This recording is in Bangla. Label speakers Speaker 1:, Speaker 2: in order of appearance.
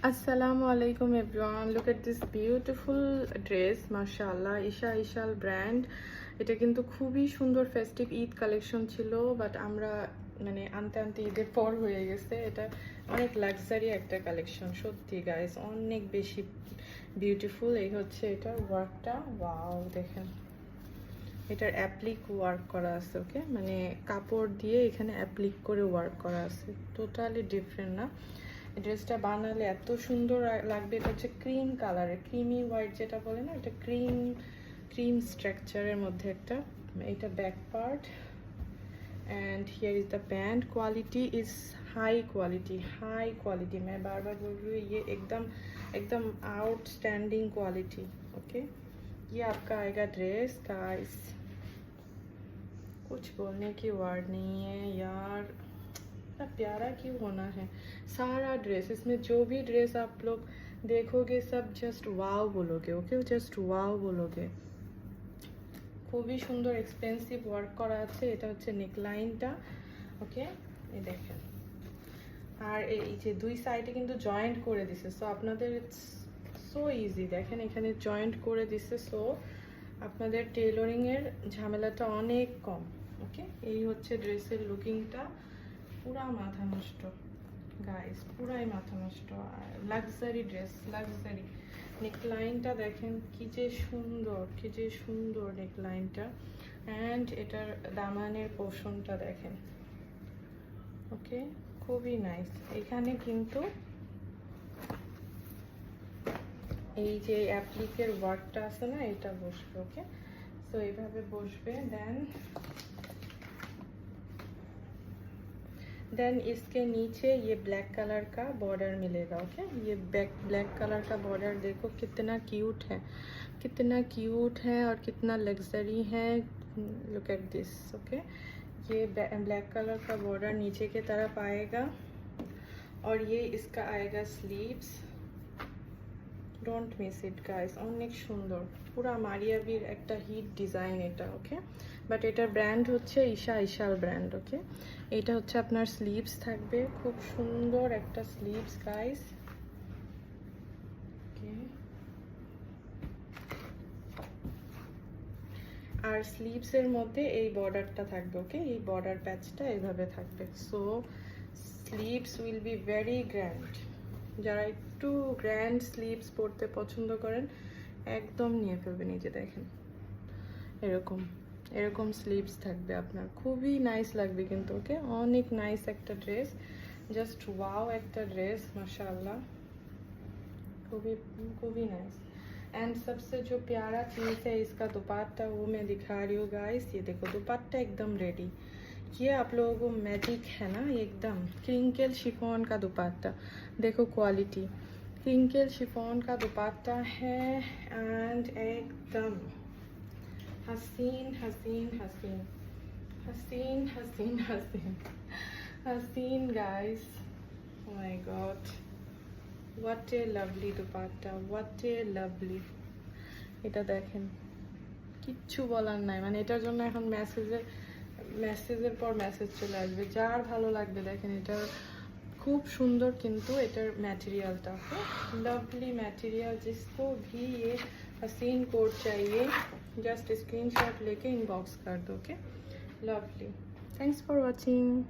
Speaker 1: Assalamu alaikum everyone. Look at this beautiful dress, mashallah, Isha Ishal brand. এটা কিন্তু খুবই সুন্দর ফেস্টিভ ঈদ কালেকশন ছিল, বাট আমরা মানে আনতে আনতে ঈদের পর হয়ে গেছে। এটা অনেক লাক্সারি একটা কালেকশন, সত্যি গাইস, অনেক বেশি বিউটিফুল। এই হচ্ছে এটার ওয়ার্কটা, ওয়াও দেখেন, এটার অ্যাপ্লিক ওয়ার্ক করা আছে, ওকে, মানে কাপড় দিয়ে এখানে অ্যাপ্লিক করে ওয়ার্ক করা আছে, টোটালি ডিফারেন্ট না? ড্রেসটা বানালে এত সুন্দর লাগবে। এটা হচ্ছে ক্রিম কালারের, ক্রিমি হোয়াইট যেটা বলে না, এটা ক্রিম স্ট্রাকচারের মধ্যে একটা। এটা back part and here is the pant. Quality is high quality. मैं बार बार बोल रही हूँ, ये एकदम आउटस्टैंडिंग क्वालिटी। ओके, ये आपका आएगा ड्रेस गाइस। कुछ बोलने की वर्ड नहीं है यार, इतना प्यारा क्यों होना है। सारा ड्रेस, इसमें जो भी ड्रेस आप लोग देखोगे सब जस्ट वाव बोलोगे, ओके, जस्ट वाव बोलोगे। খুবই সুন্দর এক্সপেন্সিভ ওয়ার্ক করা আছে। এটা হচ্ছে নেকলাইনটা, ওকে, এই দেখেন। আর এই যে দুই সাইডে কিন্তু জয়েন্ট করে দিছে, সো আপনাদের সো ইজি। দেখেন এখানে জয়েন্ট করে দিছে, সো আপনাদের টেইলরিংয়ের ঝামেলাটা অনেক কম। ওকে, এই হচ্ছে ড্রেসের লুকিংটা। পুরা মাথা নষ্ট গাইস, পুরাই মাথা নষ্ট। Luxury dress, luxury. নেকলাইনটা দেখেন কি যে সুন্দর নেকলাইনটা। অ্যান্ড এটার দামানের পোর্শনটা দেখেন, ওকে, খুবই নাইস। এখানে কিন্তু এই যে অ্যাপ্লিকের ওয়ার্কটা আছে না, এটা বসবে, ওকে, সো এইভাবে বসবে। देन इसके नीचे ये ब्लैक कलर का बॉर्डर मिलेगा, ओके। ये ब्लैक कलर का बॉर्डर देखो कितना क्यूट है और कितना लग्जरी है। Look at this, okay. ये ब्लैक कलर का बॉर्डर नीचे की तरफ आएगा और ये इसका आएगा sleeves. Don't miss it guys, অনেক সুন্দর, পুরা মারিয়াবির একটা হিট ডিজাইন এটা, ওকে। বাট এটার ব্র্যান্ড হচ্ছে ঈশা ইশাল ব্র্যান্ড, ওকে। এটা হচ্ছে আপনার স্লিভস থাকবে, খুব সুন্দর একটা স্লিভস গাইস, ওকে। আর স্লিভসের মধ্যে এই বর্ডারটা থাকবে, ওকে, এই বর্ডার প্যাচটা এইভাবে থাকবে। So sleeves will be very grand. যারা একটু গ্র্যান্ড স্লিভস পরতে পছন্দ করেন একদম নিয়ে ফেলবেন। এই যে দেখেন এরকম স্লিভস থাকবে আপনার, খুবই নাইস লাগবে কিন্তু, ওকে। অনেক নাইস একটা ড্রেস, জাস্ট ওয়াও একটা ড্রেস, माशाल्लाह, खूबी नाइस। एंड सबसे जो प्यारा चीज़ है इसका दुपट्टा, वो मैं दिखा रही हूँ गाइस। ये देखो दुपट्टा एकदम रेडी। ये आप लोगों को मैजिक है ना, एकदम क्रिंकल शिफॉन का दुपट्टा। देखो क्वालिटी, क्रिंकल शिफॉन का दुपट्टा है एंड एकदम हसीन guys. Oh my God, what A lovely dupatta, what A lovely. এটা দেখেন, কিচ্ছু বলার নাই, মানে এটার জন্য এখন মেসেজের পর মেসেজ চলে আসবে, যার ভালো লাগবে। দেখেন এটা খুব সুন্দর, কিন্তু এটার ম্যাটেরিয়ালটা लवली मटेरियल। जिसको भी ये हसीन कोट चाहिए जस्ट स्क्रीनशॉट लेके इनबॉक्स कर दो, okay. Lovely, thanks for watching.